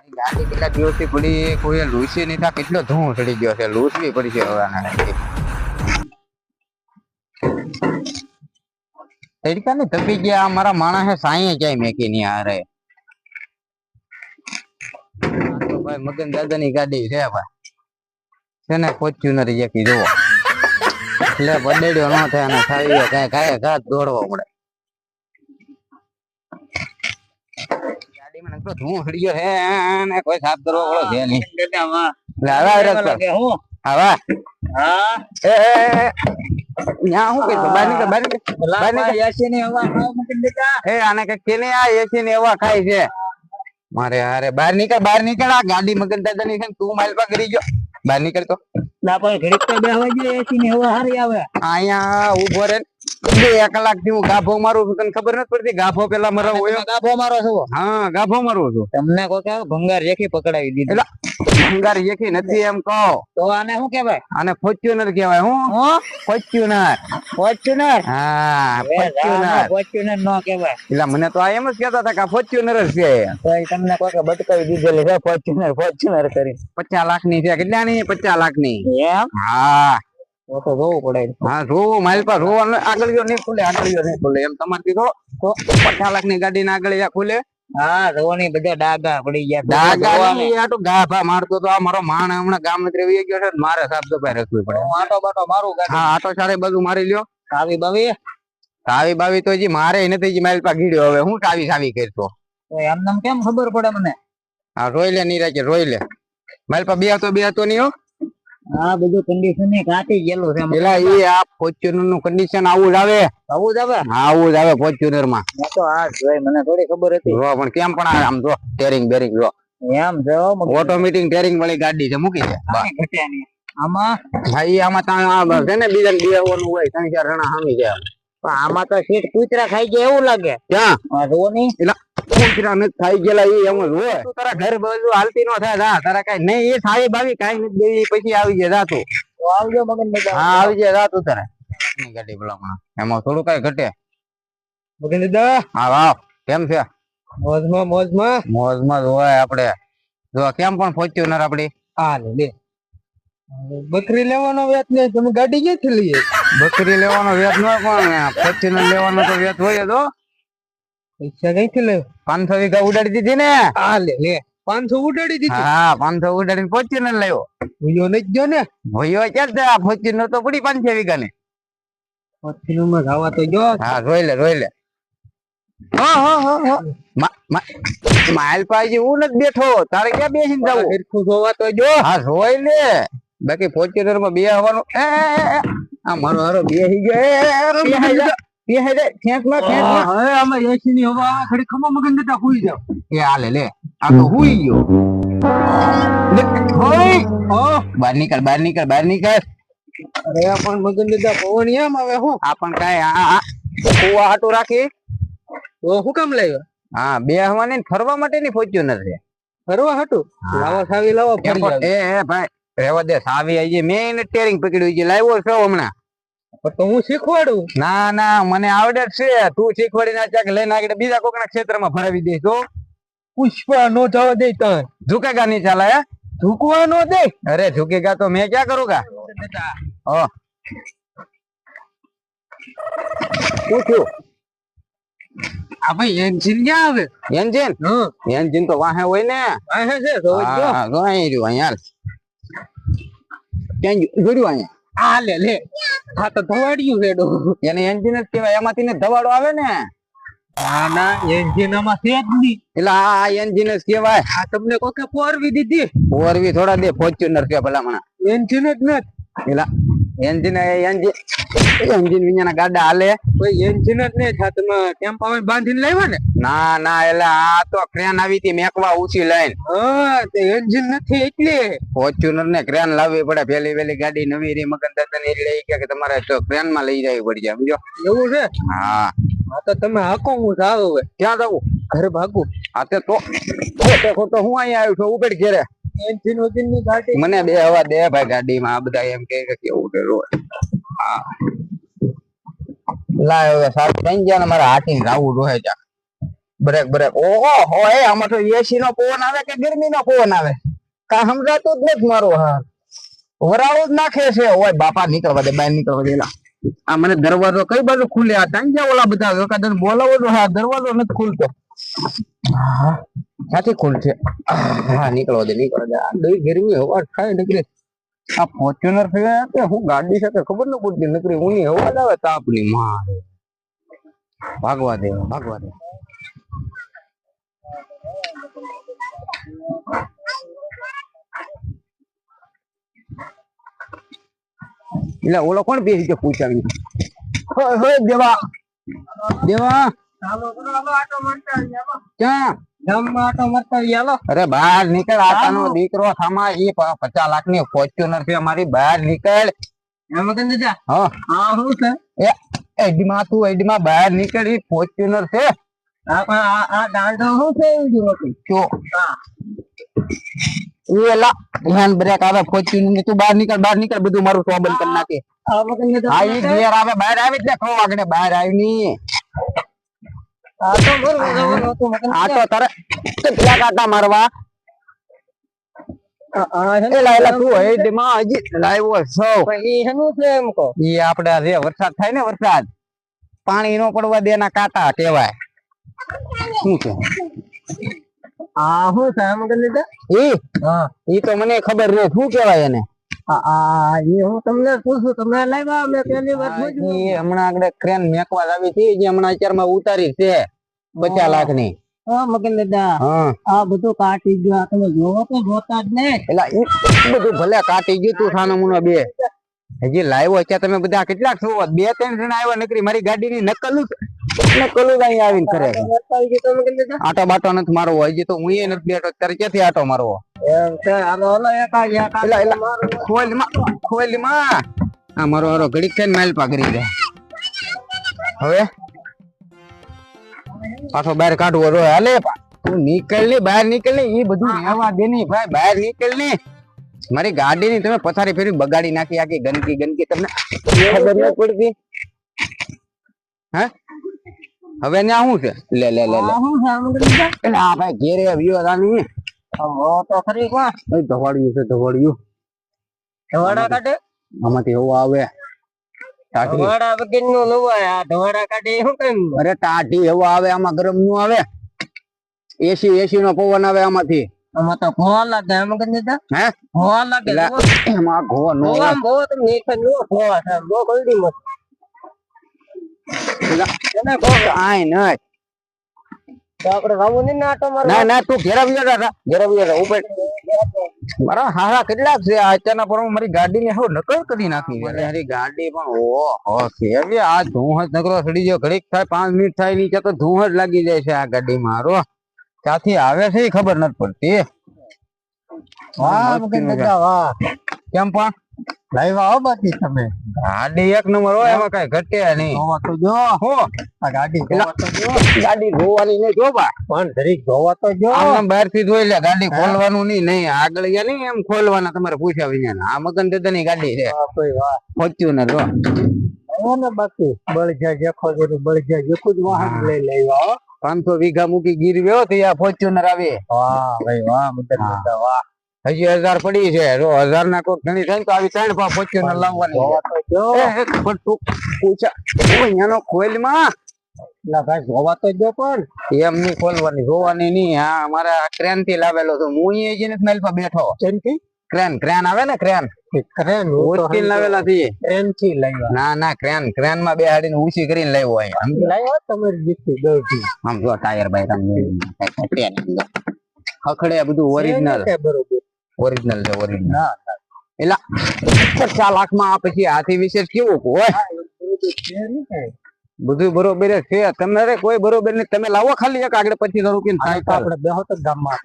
ગાડી કેટલા દિવસથી પડી, કોઈ લૂસી નહીં થા, કેટલો ધૂળ ચડી ગયો છે, લૂસવી પડી છે હવે આના. તડકા ને તપી ગયા મારા માણસે સાંયે ક્યાંય મેકી નહીં આ રે. ભાઈ મગન દાદા ની ગાડી છે ભાઈ, છે ને ફોર્ચ્યુનર એકી જોવો એટલે બડેડ્યો ન થાય અને થાય કઈ કાંઈ ઘાત દોડવો પડે. ગાડીમાં નકરો ધૂળ ચડી ગયો છે ને કોઈ સાફ કરવો પડો છે નહીં. એટલે હવે હવે ન્યા હું કીધું બાર નીકળ એસી ની હવા આને કઈ કેને આ એસી ની હવા ખાય છે મારે. અરે બહાર નીકળ આ ગાડી મગન દાદા ની છે તું માઇલ પા કરી ગયો બહાર નીકળ તો ઘડીક તો બેહવા જોઈએ એસી ની હવા હારી આવે. અહીંયા ઉભો રે 2 કલાક થી હું ગાભો મારું છું, તને ખબર નથી પડતી ગાભો પેલા મારો ગાભો મારો છો? હા ગાભો મારું છું. તમને કોઈ ભંગાર રેખી પકડાવી દીધી. ભંગાર રેખી નથી એમ કહો તો આને શું કહેવાય? આને ફોર્ચ્યુનર કહેવાય. હું ફોર્ચ્યુનર હા ફોર્ચ્યુનર નો કહેવાય. એટલે મને તો આ એમ જ કહેતા હતા કે ફોર્ચ્યુનર જ છે. તો તમને કોઈ બટકાવી દીધેલી છે ફોર્ચ્યુનર કરી 50 લાખ ની છે. કેટલાની? 50 લાખ ની. એમ? હા તો જોવું પડે. હા જોવું મારી પાસે જોવાનું. આગળીઓ નહીં ખુલે એમ તમારે કીધો તો 50 લાખ ની ગાડી ના આગળ ખુલે. હા જોવાની બધા ડાગા પડી ગયા. ગાભા મારતો તો આ મારો માણ હમણાં ગામ નથી રહી ગયો છે, મારે સાફ સફાઈ રાખવી પડે. આટો બાટો મારું. હા આટો સારે બધું મારી લ્યો. કાવી બાવી તો જી મારે નથી મારી પાસે ગીડ્યો. હવે હું કાવી કરતો એમને કેમ ખબર પડે મને? હા રોઈ લે નહીં રાખે રોઈ લે. મારી પાસે બે હતો નહીં હો. હા બધું કન્ડિશન ને કાટી ગયેલું છે. પેલા એ આ ફોર્ચ્યુનર નું કન્ડિશન આવું જ આવે. આવું જ આવે ફોર્ચ્યુનર માં. તો આ જોઈ મને થોડી ખબર હતી. જો પણ કેમ પણ આમ જો ટેરિંગ બેરિંગ જો એમ જો ઓટોમેટિક ટેરિંગ વાળી ગાડી છે મૂકી છે. આમાં ભાઈ આમાં છે ને બીજા બેવાનું હોય 3-4 જણા હામી જાય. આમાં તો સીટ કૂતરા ખાઈ ગયા એવું લાગે. ક્યાં જોવો નહીં કૂતરા નથી ખાઈ ગયેલા એ એમ જ હોય. તારા ઘર બાજુ હાલતી નો થાય તારા કઈ નહીં. એ સાવી બાવી કઈ નથી દેવી પછી આવી જાય જાતું. આવજો મગન દાદા. હા આવી જાય જાતું તારે ગાડી ભલામણ એમાં થોડું કઈ ઘટે. મગન દાદા હા વાવ કેમ છે? મોજમાં હોય આપડે. જો કેમ પણ ફોર્ચ્યુનર આપડી હા લે. બકરી લેવાનો વ્યાજ નહીં. તમે ગાડી ક્યાંથી લઈએ? બકરી લેવાનો વ્યાજ ન પણ ફોર્ચ્યુનર લેવાનો તો વ્યાજ હોય તો. પૈસા કઈથી લે? 500 વીઘા ઉડાડી દીધી ને. હા લે 500 ઉડાડી દીધી. હા 500 ઉડાડીને ફોર્ચ્યુનર લાવ્યો. ભૂયો નથી ગયો ને? ભૂયો ક્યાં છે? આ ફોર્ચ્યુનર તો પડી 500 વીઘા ને. ફોર્ચ્યુનર માં ગાવા તો જો. હા રોઈ લે. માઇલ પાજી હું નથી બેઠો. તારે ક્યાં બેસીને જવું? સરખું જોવા તો જો. હા જોઈ લે. બાકી ફોર્ચ્યુનર માં બે આવવાનું. આ મારો હારો બેસી ગયો. બહાર નીકળ. અરે પણ મગન દાદા પવન એમ આવે હું આપણ કઈ કુવા હાટું રાખી તો શું કામ લાવ્યો? હા બે હવાની ફરવા માટે ની ફોર્ચ્યુનર છે. ફરવા હાટું લાવો સાવી લાવો. એ ભાઈ રેવા દે સાવી આઈ મેં ટેરિંગ પકડ્યું છે લાવ્યો છો હમણાં. તો હું શીખવાડું? ના મને આવડે છે. તું શીખવાડી ના લઈને આગળ બીજા કોકના ક્ષેત્રમાં ભરાવી દે તો પુષ્પા નો જવા દે. તને ઝુકેગા નહીં ચાલે? ઝુકવા નો દે. અરે ઝુકેગા તો મેં ક્યાં કरूंगा? પૂછ્યું આ ભાઈ એન્જિન ક્યાં આવે? એન્જિન તો વાહે હોય ને. વાહે છે તો અહીં રહ્યું યાર. ક્યાં જોડ્યું અહીંયા? આ લે હા તો ધવાડ્યું છે એને એન્જિન જ કહેવાય. એમાંથી ને ધવાડો આવે ને. ના એન્જિન આમાં છે જ નહીં. એટલે આ એન્જિન જ કહેવાય. આ તમને કોકે પોરવી દીધી? પોરવી થોડા દે ફોર્ચ્યુનર છે ભલામણા. એન્જિન જ નથી. એલા એન્જિન વિના ગાડા હાલે? કોઈ એન્જિન જ નહીં થાય. તમે ટેમ્પા બાંધીને લાવ્યા ને? ના એટલે આ તો ક્રેન આવી હતી મેકવા ઊંચી લાઈન. એન્જિન નથી એટલે ફોર્ચ્યુનર ને ક્રેન લાવવી પડે. પેલી ગાડી નવી રી મગન દાદા ને એટલે કે તમારે ક્રેન માં લઈ જવી પડી જાય. સમજો? એવું છે? હા તો તમે હાકો હું જાવ. હવે ક્યાં જવું? ઘરે ભાગું. હા તો ખોટો હું અહીંયા આવ્યો છું ઉભેડ ઘેરે. એન્જિન ની ગાડી મને બે હવા દે ભાઈ ગાડીમાં. આ બધા એમ કે કેવું છે રોજ. હા લાય હવે સાહેબ થઈ ગયા ને મારા હાથી રાવું રોહે જા. બ્રેક બ્રેક ઓહો હો એ આમાં તો એસી નો પવન આવે કે ગરમી નો પવન આવે કા સમજાતું જ નથી મારું હા વરાળો જ નાખે છે ઓય બાપા નીકળવા દે બહાર નીકળવા દે એલા આ મને દરવાજો કઈ બાજુ ખુલે આ ત્યાં ઓલા બધા એકાદન બોલાવો તો હા દરવાજો નથી ખુલતો હા ક્યાંથી ખુલશે હા નીકળવા દે આ દઈ ગરમી હવા થાય નીકળે આ ફોર્ચ્યુનર છે કે હું ગાડી સાથે ખબર ન પડતી નીકળી ઊની હવા જ આવે તાપની મારે ભાગવા દે એટલે ઓલો કોણ બેસી ગયો પૂછાવી હોય દેવા ક્યાં ગામમાં આટો મારતા આવો અરે બહાર નીકળ આટાનો દીકરો થામા ઈ 50 લાખ ની ફોર્ચ્યુનર છે અમારી બહાર નીકળ એમ કે જા હા હું છે એ એડીમાં તું એડીમાં બહાર નીકળ ઈ ફોર્ચ્યુનર છે આ દાંડો હું છે જો એલા ધ્યાન બ્રેક આવે ફોર્ચ્યુનર ની તું બહાર નીકળ બધું મારું ટોબલ કરી નાખે આ ઈ ગિયર આવે બહાર આવી જ ખો આગળ બહાર આવી ની આ તો તારે કેટલા કાંટા મારવા વરસાદ થાય ને વરસાદ પાણી નો પડવા દે ના કાંટા કેવાય શું છે ઈ તો મને ખબર રહે શું કેવાય એને હું તમને પૂછું તમે લાવ્યા મેં પહેલી વાર હમણાં આગળ ક્રેન મેકવા આવી હતી જે હમણાં અત્યારમાં ઉતારી છે 50 લાખ ની મગન દાદા આ બધું કાટી ગયું તમે જોવો તો જોતા જ ને એટલે બધું ભલે કાટી ગયું તું સાનો મુનો બે હજી લાવ્યો અત્યારે તમે બધા કેટલાક છો 2-3 જણા આવ્યા નકરી મારી ગાડી ની નકલું અહીં આવીને કરે આટો બાટો નથી મારવો હજી તો હું નથી બેઠો ત્યારે ક્યાંથી આટો મારવો ખોલમાં આ મારો હારો ઘડીક થઈને માઇલ પાકડી જાય હવે પાછો બહાર કાઢવો રો હાલે તું નીકળ ને બહાર નીકળ ને એ બધું રહેવા દે ની ભાઈ બહાર નીકળ ને મારી ગાડી ની તમે પથારી ફેરી બગાડી નાખી આખી ગંદકી તમને ખબર ન પડતી હે હવે ને શું છે લે એટલે આ ભાઈ ઘેરે આવ્યો રાની તો ખરી કોણ ધવાડ્યું કાઢે આમાંથી એવું આવે ધવાડા વગર નું લવાય આ ધવાડા કાઢે શું કેમ અરે ટાઢી એવું આવે આમાં ગરમ નું આવે એસી નો પવન આવે આમાંથી આમાં તો ઘોવા લાગે એમ કે દીધા હે ઘોવા લાગે એમાં ઘોવા નો બહુ તમે નીચે નો ઘોવા છે બહુ ગલડી મત એને ઘો આય નઈ તો આપણે રામુ ની નાટો માર ના તું ઘેરાવ્યો ઉપર મારા હારા કેટલાક છે અત્યારના પર મારી ગાડી ને હું નકલ કરી નાખી મારી ગાડી પણ ઓહો કેવી આ ધૂંહજ નકરો સડી ગયો ઘડીક થાય 5 મિનિટ થાય નીચે તો ધૂંહજ લાગી જાય છે આ ગાડી મારો ક્યાંથી આવે છે એ ખબર નથી પડતી વાહ મગન દાદા વાહ કેમ પણ લાઈવ આવો બાકી તમે ગાડી એક નંબર હોય એમાં કઈ ઘટે નહીં જોવા તો જો હો આ ગાડી જોવા તો જો ગાડી ધોવાની નહીં જો બા પણ ધરીક જોવા તો જો આમ બહાર થી જોઈ લે ગાડી ખોલવાનું નહીં આગળ ગયા નહીં એમ ખોલવાના તમારે પૂછ્યા વિના આ મગન દાદા ની ગાડી છે વાહ ફોર્ચ્યુનર જો ને બાકી બળજા જેખો જેનું બળજા જેખું જ વાહન લઈ લેવા 500 વીઘા મૂકી ગીરવ્યો તો આ ફોર્ચ્યુનર આવે વાહ ભાઈ વાહ મગન દાદા વાહ હજી 1000 પડી છે જો 1000 ના કોઈ ઘણી થાય તો આવી 3 ફોર્ચ્યુનર લાવવાની પણ તું પૂછા અહીંયાનો ખોલમાં ના ભાઈ જોવા તો જો પણ એમ નહીં ખોલવાની જોવાની નહીં હા અમારા ક્રેન થી લાવેલો તો હું અહીં જઈને મેલ પર બેઠો ક્રેન આવે ને ક્રેન ઉચકીને લાવેલા થી ક્રેન થી લાવ્યા ના ક્રેન માં બેહાડીને ઊંચી કરીને લાવ્યો અહીંયા લાવ્યો તમારી દીકરી દોઢી આમ જો ટાયર બાય ખખડે બધું ઓરિજિનલ ઓરિજિનલ છે ઓરિજિનલ એલા 50 લાખ માં આ પછી હાથી વિશે કેવું હોય બધું બરોબર છે તમારે કોઈ બરોબર નહીં તમે લાવો ખાલી એક આગળ 25 રૂપિયા થાય તો આપણે બેહો તો ગામમાં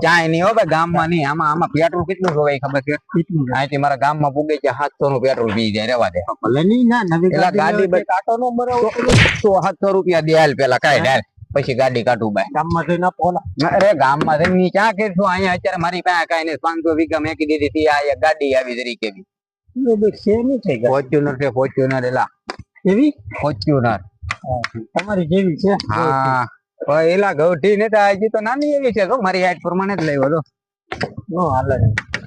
ચાય નહીં હો ભાઈ ગામમાં નહીં આમાં પેટ્રોલ કેટલું જોવાય ખબર છે અહીંથી મારા ગામમાં પૂગે છે 700 નું પેટ્રોલ પી જાય રેવા દે ભલે નહીં ના નવી ગાડી કાટો નો બરાબર 700 રૂપિયા દે હાલ પેલા કાઈ ડાલ પછી ગાડી કાઢું ભાઈ ગામમાં જઈને અરે ગામમાં જઈને ક્યાં કરશું અહીંયા અત્યારે મારી પાસે કાઈ નહીં 500 વીઘા મેકી દીધી હતી આ ગાડી આવી તરીકે ફોર્ચ્યુનર છે ફોર્ચ્યુનર એલા એવી ફોર્ચ્યુનર તમારી જેવી છે હા એલા ગૌઠી ને હજી તો નાની એવી છે તો મારી હાઈટ પ્રમાણે જ લેવો તો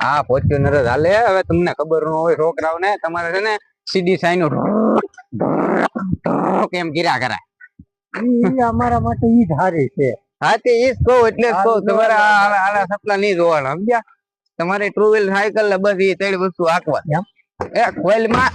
હા ફોર્ચ્યુનર જ હાલે. હવે તમને ખબર ન હોય છોકરાઓને, તમારે છે ને સીડી સાઈન કેમ કર્યા કરાય અમારા માટે ઈ જ હારી છે. હા તે ઈ જ કહું એટલે જ કહું તમારે આલા સપના નહીં જોવાના સમજ્યા. તમારે ટ્રુ વ્હીલ સાયકલ ને બસ એ ત્રણ વસ્તુ હાંકવા. એ કોઈલમાં